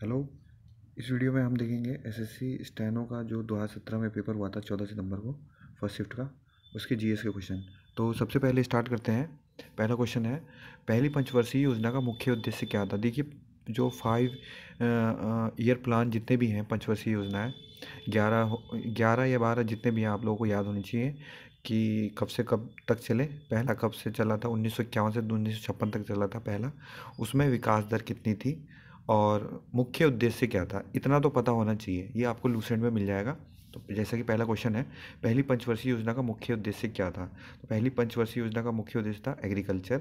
Hello. इस video में हम देखेंगे एसएससी स्टेनो का जो 2017 में पेपर हुआ था 14 सितंबर को, फर्स्ट शिफ्ट का, उसके जीएस के क्वेश्चन। तो सबसे पहले स्टार्ट करते हैं। पहला क्वेश्चन है, पहली पंचवर्षीय योजना का मुख्य उद्देश्य क्या था। देखिए, जो 5 ईयर प्लान जितने भी हैं पंचवर्षीय योजना है, 11 या 12 जितने भी हैं, आप लोगों को याद होनी चाहिए कि कब से कब तक चले। पहला कब से चला था, 1951 से 1956 तक चला था पहला। उसमें विकास दर कितनी थी और मुख्य उद्देश्य क्या था, इतना तो पता होना चाहिए। ये आपको लूसेंट में मिल जाएगा। तो जैसा कि पहला क्वेश्चन है, पहली पंचवर्षीय योजना का मुख्य उद्देश्य क्या था। तो पहली पंचवर्षीय योजना का मुख्य उद्देश्य था एग्रीकल्चर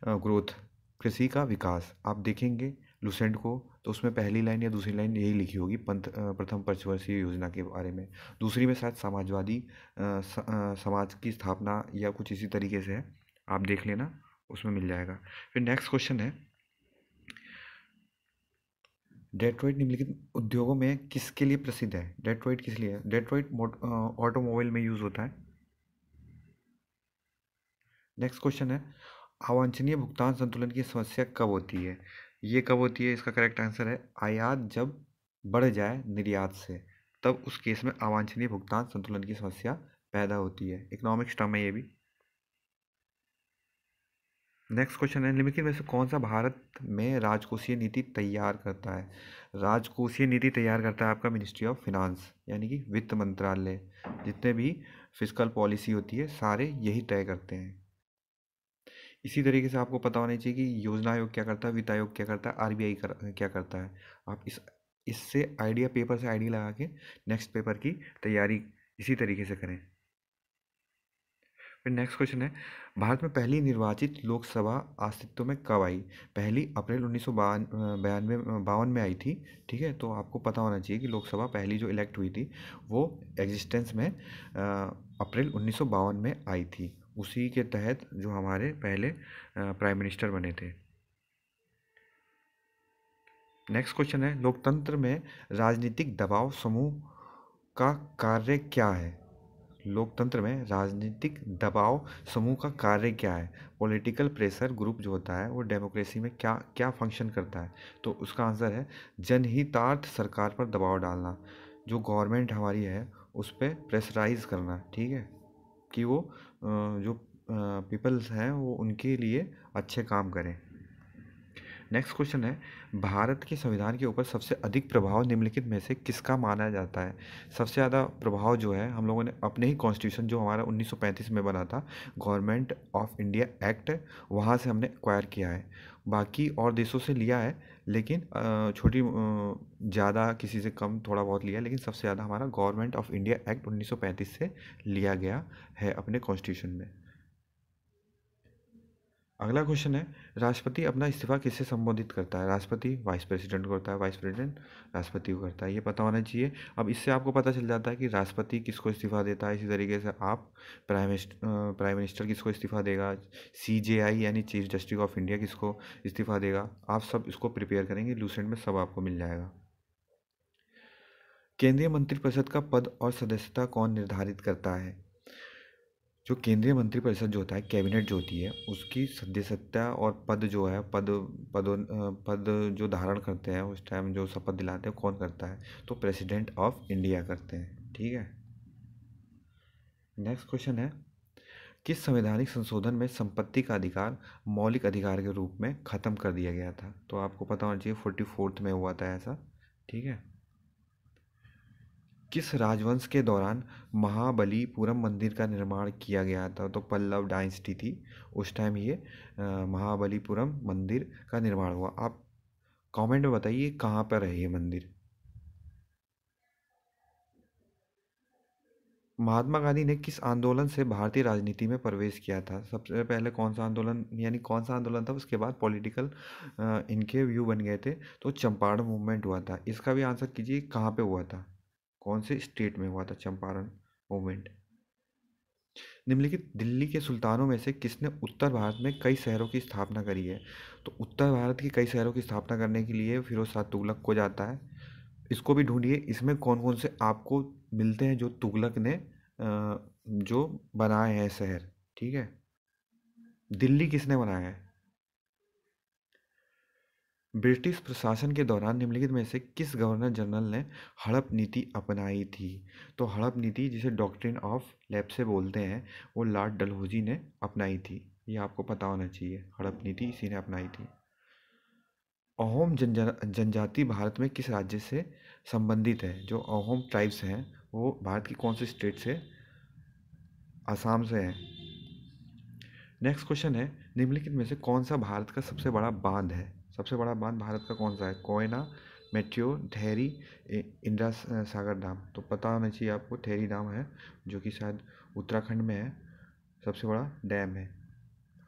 ग्रोथ, कृषि का विकास। आप देखेंगे लूसेंट को, तो उसमें पहली लाइन या दूसरी लाइन यही लिखी होगी प्रथम पंचवर्षीय योजना के बारे में। दूसरी में शायद समाजवादी समाज की स्थापना या कुछ इसी तरीके से है, आप देख लेना, उसमें मिल जाएगा। फिर नेक्स्ट क्वेश्चन है, डेट्रॉइट निम्नलिखित उद्योगों में किसके लिए प्रसिद्ध है। डेट्रॉइट किस लिए है। डेट्रॉइट ऑटोमोबाइल में यूज़ होता है। नेक्स्ट क्वेश्चन है, अवांछनीय भुगतान संतुलन की समस्या कब होती है। ये कब होती है, इसका करेक्ट आंसर है आयात जब बढ़ जाए निर्यात से, तब उस केस में अवांछनीय भुगतान संतुलन की समस्या पैदा होती है। इकोनॉमिक्स टर्म है ये भी। नेक्स्ट क्वेश्चन है, निम्नलिखित में से कौन सा भारत में राजकोषीय नीति तैयार करता है। राजकोषीय नीति तैयार करता है आपका मिनिस्ट्री ऑफ फिनांस, यानी कि वित्त मंत्रालय। जितने भी फिस्कल पॉलिसी होती है सारे यही तय करते हैं। इसी तरीके से आपको पता होना चाहिए कि योजना आयोग क्या करता है, वित्त आयोग क्या करता है, आरबीआई क्या करता है। आप इससे आइडिया, पेपर से आइडिया लगा के नेक्स्ट पेपर की तैयारी इसी तरीके से करें। फिर नेक्स्ट क्वेश्चन है, भारत में पहली निर्वाचित लोकसभा अस्तित्व में कब आई। पहली अप्रैल 1952 में आई थी। ठीक है, तो आपको पता होना चाहिए कि लोकसभा पहली जो इलेक्ट हुई थी वो एग्जिस्टेंस में अप्रैल 1952 में आई थी। उसी के तहत जो हमारे पहले प्राइम मिनिस्टर बने थे। नेक्स्ट क्वेश्चन है, लोकतंत्र में राजनीतिक दबाव समूह का कार्य क्या है। लोकतंत्र में राजनीतिक दबाव समूह का कार्य क्या है। पॉलिटिकल प्रेशर ग्रुप जो होता है वो डेमोक्रेसी में क्या क्या फंक्शन करता है। तो उसका आंसर है जनहितार्थ सरकार पर दबाव डालना, जो गवर्नमेंट हमारी है उस पर प्रेशराइज करना। ठीक है, कि वो जो पीपल्स हैं वो उनके लिए अच्छे काम करें। नेक्स्ट क्वेश्चन है, भारत के संविधान के ऊपर सबसे अधिक प्रभाव निम्नलिखित में से किसका माना जाता है। सबसे ज़्यादा प्रभाव जो है हम लोगों ने अपने ही कॉन्स्टिट्यूशन जो हमारा 1935 में बना था, गवर्नमेंट ऑफ इंडिया एक्ट, वहाँ से हमने एक्वायर किया है। बाकी और देशों से लिया है, लेकिन छोटी ज़्यादा किसी से कम थोड़ा बहुत लिया, लेकिन सबसे ज़्यादा हमारा गवर्नमेंट ऑफ इंडिया एक्ट 1935 से लिया गया है अपने कॉन्स्टिट्यूशन में। अगला क्वेश्चन है, राष्ट्रपति अपना इस्तीफा किससे संबोधित करता है। राष्ट्रपति वाइस प्रेसिडेंट को करता है, वाइस प्रेसिडेंट राष्ट्रपति को करता है। ये पता होना चाहिए। अब इससे आपको पता चल जाता है कि राष्ट्रपति किसको इस्तीफा देता है। इसी तरीके से आप प्राइम मिनिस्टर किसको इस्तीफा देगा, सीजेआई यानी चीफ जस्टिस ऑफ इंडिया किसको इस्तीफा देगा। आप सब इसको प्रिपेयर करेंगे, लूसेंट में सब आपको मिल जाएगा। केंद्रीय मंत्रिपरिषद का पद और सदस्यता कौन निर्धारित करता है। जो केंद्रीय मंत्रिपरिषद जो होता है, कैबिनेट जो होती है, उसकी सदस्यता और पद जो है, पद जो धारण करते हैं उस टाइम जो शपथ दिलाते हैं, कौन करता है। तो प्रेसिडेंट ऑफ इंडिया करते हैं। ठीक है। नेक्स्ट क्वेश्चन है, किस संवैधानिक संशोधन में संपत्ति का अधिकार मौलिक अधिकार के रूप में खत्म कर दिया गया था। तो आपको पता होना चाहिए 44th में हुआ था ऐसा। ठीक है। किस राजवंश के दौरान महाबलीपुरम मंदिर का निर्माण किया गया था। तो पल्लव डायनेस्टी थी उस टाइम ये महाबलीपुरम मंदिर का निर्माण हुआ। आप कमेंट में बताइए कहाँ पर है ये मंदिर। महात्मा गांधी ने किस आंदोलन से भारतीय राजनीति में प्रवेश किया था। सबसे पहले कौन सा आंदोलन, यानी कौन सा आंदोलन था, उसके बाद पॉलिटिकल इनके व्यू बन गए थे। तो चंपारण मूवमेंट हुआ था। इसका भी आंसर कीजिए, कहाँ पे हुआ था, कौन से स्टेट में हुआ था चंपारण मूवमेंट। निम्नलिखित दिल्ली के सुल्तानों में से किसने उत्तर भारत में कई शहरों की स्थापना करी है। तो उत्तर भारत के कई शहरों की स्थापना करने के लिए फिरोज शाह तुगलक को जाता है। इसको भी ढूंढिए, इसमें कौन कौन से आपको मिलते हैं जो तुगलक ने जो बनाए हैं शहर। ठीक है, दिल्ली किसने बनाया है। ब्रिटिश प्रशासन के दौरान निम्नलिखित में से किस गवर्नर जनरल ने हड़प नीति अपनाई थी? तो हड़प नीति, जिसे डॉक्ट्रिन ऑफ लैप्से बोलते हैं, वो लॉर्ड डलहौजी ने अपनाई थी। ये आपको पता होना चाहिए, हड़प नीति इसी ने अपनाई थी। अहोम जनजाति भारत में किस राज्य से संबंधित है? जो अहोम ट्राइब्स हैं वो भारत की कौन सी स्टेट से? असम से हैं। नेक्स्ट क्वेश्चन है, निम्नलिखित में से कौन सा भारत का सबसे बड़ा बांध है? सबसे बड़ा बांध भारत का कौन सा है? कोयना, मेट्यो, धैरी, इंदिरा सागर डैम। तो पता होना चाहिए आपको, धैरी डैम है जो कि शायद उत्तराखंड में है, सबसे बड़ा डैम है।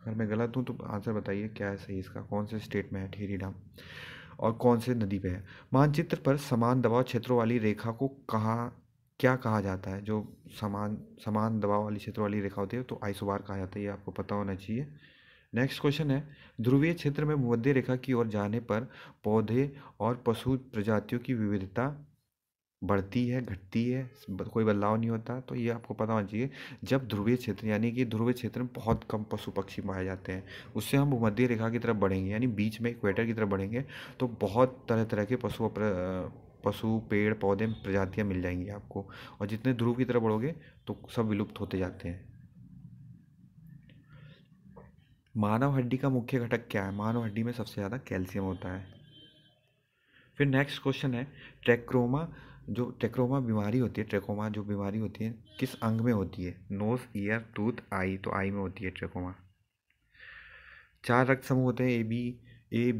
अगर मैं गलत हूँ तो आंसर बताइए क्या है सही इसका, कौन से स्टेट में है धैरी डैम और कौन से नदी पे है? मानचित्र पर समान दबाव क्षेत्रों वाली रेखा को क्या कहा जाता है? जो समान समान दबाव वाली क्षेत्र वाली रेखा होती है तो आइसोबार कहा जाता है, ये आपको पता होना चाहिए। नेक्स्ट क्वेश्चन है, ध्रुवीय क्षेत्र में भूमध्य रेखा की ओर जाने पर पौधे और पशु प्रजातियों की विविधता बढ़ती है, घटती है, कोई बदलाव नहीं होता? तो ये आपको पता होना चाहिए। जब ध्रुवीय क्षेत्र, यानी कि ध्रुवीय क्षेत्र में बहुत कम पशु पक्षी पाए जाते हैं, उससे हम भूमध्य रेखा की तरफ बढ़ेंगे, यानी बीच में इक्वेटर की तरफ बढ़ेंगे, तो बहुत तरह तरह के पशु, पेड़ पौधे, प्रजातियां मिल जाएंगी आपको। और जितने ध्रुव की तरफ बढ़ोगे तो सब विलुप्त होते जाते हैं। मानव हड्डी का मुख्य घटक क्या है? मानव हड्डी में सबसे ज़्यादा कैल्शियम होता है। फिर नेक्स्ट क्वेश्चन है, ट्रैक्रोमा, जो ट्रैक्रोमा बीमारी होती है, ट्रैकोमा जो बीमारी होती है किस अंग में होती है? नोज, ईयर, टूथ, आई। तो आई में होती है ट्रैकोमा। 4 रक्त समूह होते हैं, ए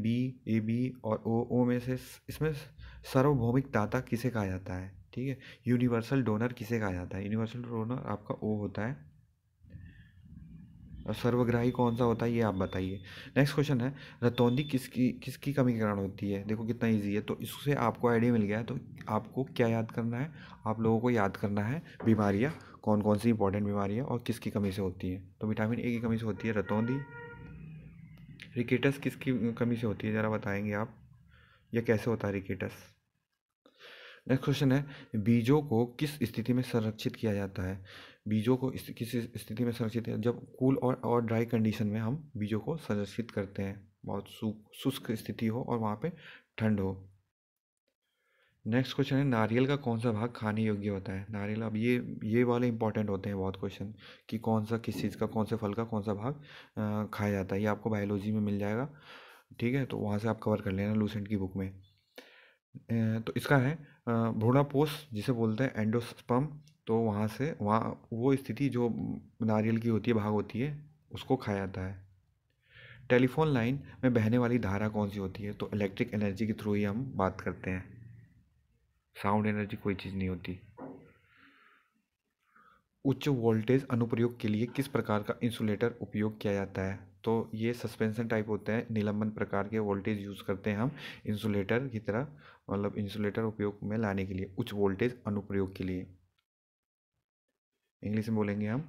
बी और ओ में से इसमें सार्वभौमिक दाता किसे कहा जाता है? ठीक है, यूनिवर्सल डोनर किसे कहा जाता है? यूनिवर्सल डोनर आपका ओ होता है। और सर्वग्राही कौन सा होता है ये आप बताइए। नेक्स्ट क्वेश्चन है, रतौंधी किसकी किसकी कमी के कारण होती है? देखो कितना इजी है, तो इससे आपको आइडिया मिल गया है। तो आपको क्या याद करना है? आप लोगों को याद करना है बीमारियाँ, कौन कौन सी इंपॉर्टेंट बीमारियाँ और किसकी कमी से होती हैं। तो विटामिन ए की कमी से होती है रतौंधी। रिकेटस किसकी कमी से होती है, ज़रा बताएंगे आप, यह कैसे होता है रिकेटस? नेक्स्ट क्वेश्चन है, बीजों को किस स्थिति में संरक्षित किया जाता है? बीजों को किस स्थिति में संरक्षित है? जब कूल और ड्राई कंडीशन में हम बीजों को संरक्षित करते हैं, बहुत शुष्क स्थिति हो और वहाँ पे ठंड हो। नेक्स्ट क्वेश्चन है, नारियल का कौन सा भाग खाने योग्य होता है? नारियल, अब ये वाले इंपॉर्टेंट होते हैं बहुत क्वेश्चन, कि कौन सा किस चीज़ का, कौन से फल का कौन सा भाग खाया जाता है। ये आपको बायोलॉजी में मिल जाएगा, ठीक है, तो वहाँ से आप कवर कर लेना लूसेंट की बुक में। तो इसका है भ्रूणापोष, जिसे बोलते हैं एंडोस्पर्म। तो वहाँ वो स्थिति जो नारियल की होती है, भाग होती है, उसको खाया जाता है। टेलीफोन लाइन में बहने वाली धारा कौन सी होती है? तो इलेक्ट्रिक एनर्जी के थ्रू ही हम बात करते हैं, साउंड एनर्जी कोई चीज़ नहीं होती। उच्च वोल्टेज अनुप्रयोग के लिए किस प्रकार का इंसुलेटर उपयोग किया जाता है? तो ये सस्पेंशन टाइप होते हैं, निलंबन प्रकार के वोल्टेज यूज़ करते हैं हम इंसुलेटर की तरह, मतलब इंसुलेटर उपयोग में लाने के लिए, उच्च वोल्टेज अनुप्रयोग के लिए। इंग्लिश में बोलेंगे हम,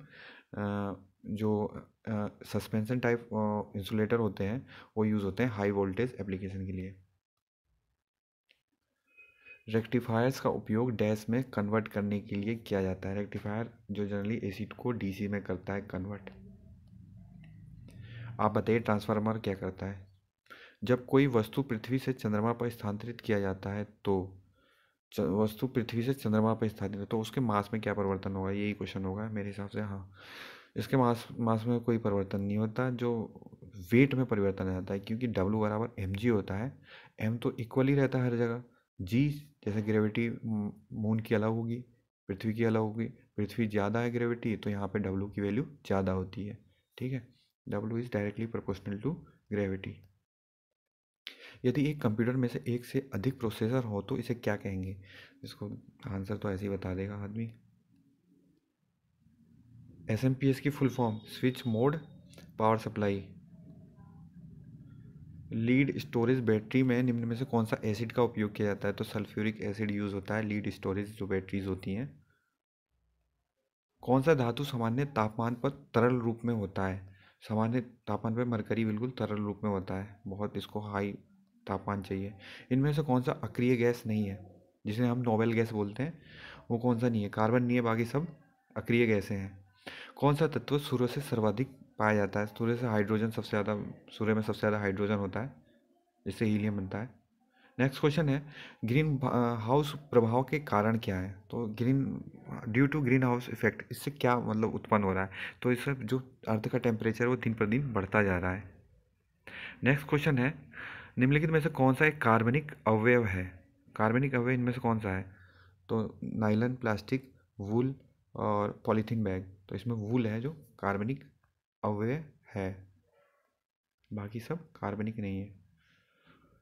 जो सस्पेंशन टाइप इंसुलेटर होते हैं वो यूज़ होते हैं हाई वोल्टेज एप्लीकेशन के लिए। रेक्टिफायर्स का उपयोग डैश में कन्वर्ट करने के लिए किया जाता है। रेक्टिफायर जो जनरली एसी को डीसी में करता है कन्वर्ट। आप बताइए ट्रांसफार्मर क्या करता है? जब कोई वस्तु पृथ्वी से चंद्रमा पर स्थानांतरित किया जाता है तो वस्तु पृथ्वी से चंद्रमा पर स्थानांतरित, तो उसके मास में क्या परिवर्तन होगा? यही क्वेश्चन होगा मेरे हिसाब से। हाँ, इसके मास में कोई परिवर्तन नहीं होता, जो वेट में परिवर्तन आ जाता है, क्योंकि W बराबर mg होता है। m तो इक्वल ही रहता है हर जगह। g, जैसे ग्रेविटी मून की अलग होगी, पृथ्वी की अलग होगी, पृथ्वी ज़्यादा है ग्रेविटी तो यहाँ पे W की वैल्यू ज़्यादा होती है, ठीक है। W is directly proportional to gravity. यदि एक कंप्यूटर में से एक से अधिक प्रोसेसर हो तो इसे क्या कहेंगे? इसको आंसर तो ऐसे ही बता देगा आदमी। SMPS की full form switch mode power supply. Lead storage battery में निम्न में से कौन सा एसिड का उपयोग किया जाता है? तो सल्फ्यूरिक एसिड यूज़ होता है लीड स्टोरेज जो बैटरीज होती हैं। कौन सा धातु सामान्य तापमान पर तरल रूप में होता है? सामान्य तापमान पर मरकरी बिल्कुल तरल रूप में होता है, बहुत इसको हाई तापमान चाहिए। इनमें से कौन सा अक्रिय गैस नहीं है, जिसे हम नोबेल गैस बोलते हैं, वो कौन सा नहीं है? कार्बन नहीं है, बाकी सब अक्रिय गैसें हैं। कौन सा तत्व सूर्य से सर्वाधिक पाया जाता है? सूर्य से हाइड्रोजन सबसे ज़्यादा, सूर्य में सबसे ज़्यादा हाइड्रोजन होता है। जिससे हीलियम बनता है। नेक्स्ट क्वेश्चन है ग्रीन हाउस प्रभाव के कारण क्या है। तो due to greenhouse effect, इससे क्या मतलब उत्पन्न हो रहा है। तो इससे जो अर्थ का टेम्परेचर वो दिन पर दिन बढ़ता जा रहा है। नेक्स्ट क्वेश्चन है निम्नलिखित में से कौन सा एक कार्बनिक अवयव है। कार्बनिक अवयव इनमें से कौन सा है। तो नाइलन, प्लास्टिक, वूल और पॉलीथीन बैग। तो इसमें वूल है जो कार्बनिक अवयव है, बाकी सब कार्बनिक नहीं है।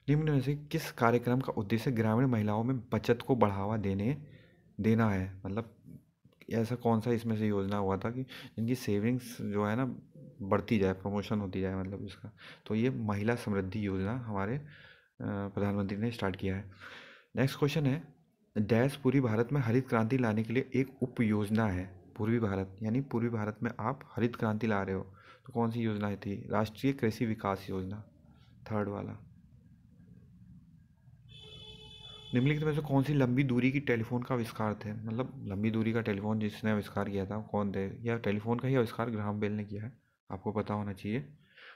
निम्न में से किस कार्यक्रम का उद्देश्य ग्रामीण महिलाओं में बचत को बढ़ावा देना है। मतलब ऐसा कौन सा इसमें से योजना हुआ था कि जिनकी सेविंग्स जो है ना बढ़ती जाए, प्रमोशन होती जाए मतलब इसका। तो ये महिला समृद्धि योजना हमारे प्रधानमंत्री ने स्टार्ट किया है। नेक्स्ट क्वेश्चन है डैश पूर्वी भारत में हरित क्रांति लाने के लिए एक उप योजना है। पूर्वी भारत यानी पूर्वी भारत में आप हरित क्रांति ला रहे हो, तो कौन सी योजना थी। राष्ट्रीय कृषि विकास योजना, थर्ड वाला। निम्नलिखित में से कौन सी लंबी दूरी की टेलीफोन का आविष्कार थे। मतलब लंबी दूरी का टेलीफोन जिसने आविष्कार किया था कौन थे, या टेलीफोन का ही आविष्कार ग्राहम बेल ने किया है, आपको पता होना चाहिए।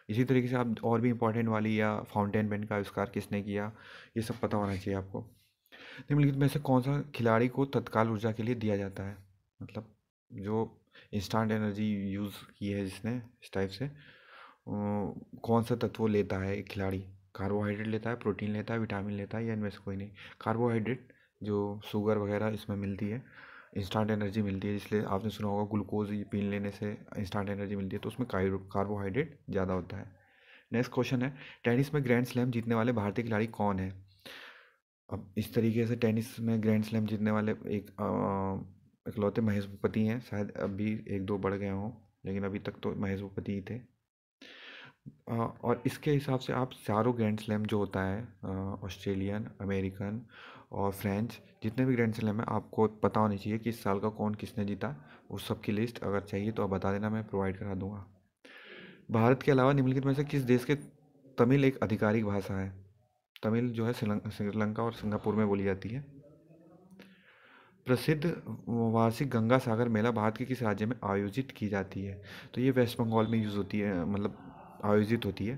इसी तरीके से आप और भी इंपॉर्टेंट वाली या फाउंटेन पेन का आविष्कार किसने किया, ये सब पता होना चाहिए आपको। निम्नलिखित में से कौन सा खिलाड़ी को तत्काल ऊर्जा के लिए दिया जाता है। मतलब जो इंस्टेंट एनर्जी यूज़ की है जिसने इस टाइप से, कौन सा तत्व लेता है एक खिलाड़ी। कार्बोहाइड्रेट लेता है, प्रोटीन लेता है, विटामिन लेता है, या इनमें से कोई नहीं। कार्बोहाइड्रेट जो शुगर वगैरह इसमें मिलती है, इंस्टेंट एनर्जी मिलती है, इसलिए आपने सुना होगा ग्लूकोज पी लेने से इंस्टेंट एनर्जी मिलती है, तो उसमें कार्बोहाइड्रेट ज़्यादा होता है। नेक्स्ट क्वेश्चन है टेनिस में ग्रैंड स्लैम जीतने वाले भारतीय खिलाड़ी कौन है। अब इस तरीके से टेनिस में ग्रैंड स्लैम जीतने वाले एक इकलौते महेश भूपति हैं, शायद अभी एक दो बढ़ गए हों, लेकिन अभी तक तो महेश भूपति ही थे। और इसके हिसाब से आप चारों ग्रैंड स्लैम जो होता है ऑस्ट्रेलियन, अमेरिकन और फ्रेंच, जितने भी ग्रैंड स्लैम है आपको पता होनी चाहिए कि इस साल का कौन किसने जीता। उस सब की लिस्ट अगर चाहिए तो आप बता देना, मैं प्रोवाइड करा दूंगा। भारत के अलावा निम्नलिखित में से किस देश के तमिल एक आधिकारिक भाषा है। तमिल जो है श्रीलंका और सिंगापुर में बोली जाती है। प्रसिद्ध वार्षिक गंगा सागर मेला भारत के किस राज्य में आयोजित की जाती है। तो ये वेस्ट बंगाल में यूज़ होती है, मतलब आयोजित होती है।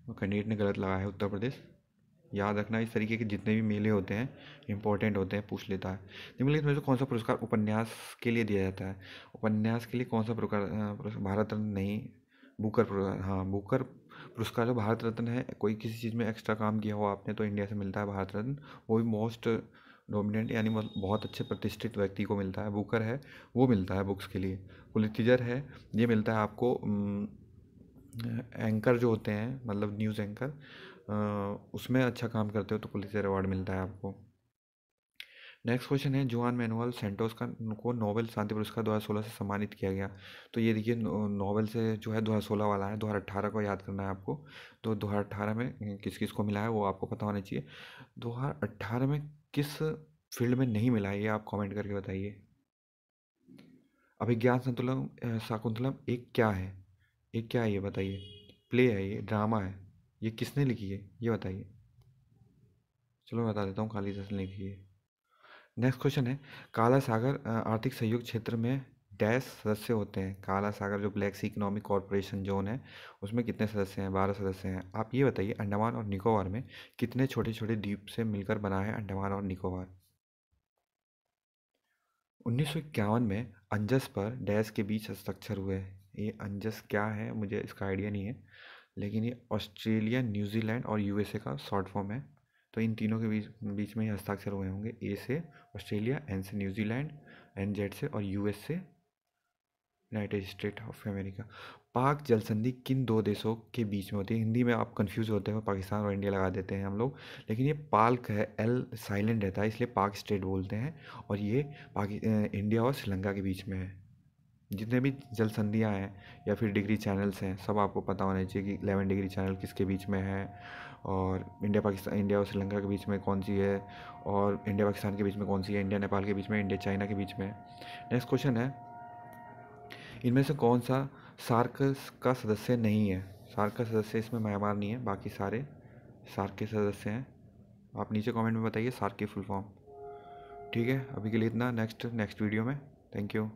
कैंडिडेट ने गलत लगाया है उत्तर प्रदेश। याद रखना इस तरीके के जितने भी मेले होते हैं इंपॉर्टेंट होते हैं, पूछ लेता है। निम्नलिखित में से कौन सा पुरस्कार उपन्यास के लिए दिया जाता है। उपन्यास के लिए कौन सा भारत रत्न नहीं, बुकर हाँ बुकर पुरस्कार जो भारत रत्न है, कोई किसी चीज़ में एक्स्ट्रा काम किया हो आपने तो इंडिया से मिलता है भारत रत्न, वो भी मोस्ट डोमिनेंट यानी बहुत अच्छे प्रतिष्ठित व्यक्ति को मिलता है। बुकर है वो मिलता है बुक्स के लिए। पुलित्जर है ये मिलता है आपको एंकर जो होते हैं, मतलब न्यूज़ एंकर, उसमें अच्छा काम करते हो तो पुलित्जर अवार्ड मिलता है आपको। नेक्स्ट क्वेश्चन है जुआन मैनुअल सेंटोस को नोबेल शांति पुरस्कार 2016 से सम्मानित किया गया। तो ये देखिए नोबेल से जो है 2016 वाला है, 2018 को याद करना है आपको। तो 2018 में किस किस को मिला है वो आपको पता होना चाहिए। 2018 में किस फील्ड में नहीं मिला है ये आप कमेंट करके बताइए। अभिज्ञान संतुलन शाकुंतलम एक क्या है। एक क्या है ये बताइए। प्ले है, ये ड्रामा है, ये किसने लिखी है ये बताइए। चलो मैं बता देता हूँ, कालिदास ने लिखी है। नेक्स्ट क्वेश्चन है काला सागर आर्थिक सहयोग क्षेत्र में डैश सदस्य होते हैं। काला सागर जो ब्लैक सी इकोनॉमिक कॉरपोरेशन जोन है उसमें कितने सदस्य हैं। 12 सदस्य हैं। आप ये बताइए अंडमान और निकोबार में कितने छोटे छोटे द्वीप से मिलकर बना है अंडमान और निकोबार। 1951 में अंजस पर डैश के बीच हस्ताक्षर हुए। ये अंजस क्या है मुझे इसका आइडिया नहीं है, लेकिन ये ऑस्ट्रेलिया, न्यूजीलैंड और यूएसए का शॉर्ट फॉर्म है। तो इन तीनों के बीच बीच में ही हस्ताक्षर हुए होंगे। ए से ऑस्ट्रेलिया, एन से न्यूजीलैंड, एन जेड से, और यूएस से यूनाइटेड स्टेट ऑफ अमेरिका। पाक जल संधि किन दो देशों के बीच में होती है। हिंदी में आप कंफ्यूज होते हैं, पाकिस्तान और इंडिया लगा देते हैं हम लोग, लेकिन ये पाल्क है, एल साइलेंट रहता है इसलिए पाक स्टेट बोलते हैं। और ये इंडिया और श्रीलंका के बीच में है। जितने भी जल संधियाँ हैं या फिर डिग्री चैनल्स हैं सब आपको पता होना चाहिए कि 11 डिग्री चैनल किसके बीच में है, और इंडिया और श्रीलंका के बीच में कौन सी है, और इंडिया पाकिस्तान के बीच में कौन सी है, इंडिया नेपाल के बीच में, इंडिया चाइना के बीच में। नेक्स्ट क्वेश्चन है इनमें से कौन सा सार्क का सदस्य नहीं है। सार्क का सदस्य इसमें म्यांमार नहीं है, बाकी सारे सार्क के सदस्य हैं। आप नीचे कमेंट में बताइए सार्क की फुल फॉर्म। ठीक है, अभी के लिए इतना। नेक्स्ट वीडियो में। Thank you.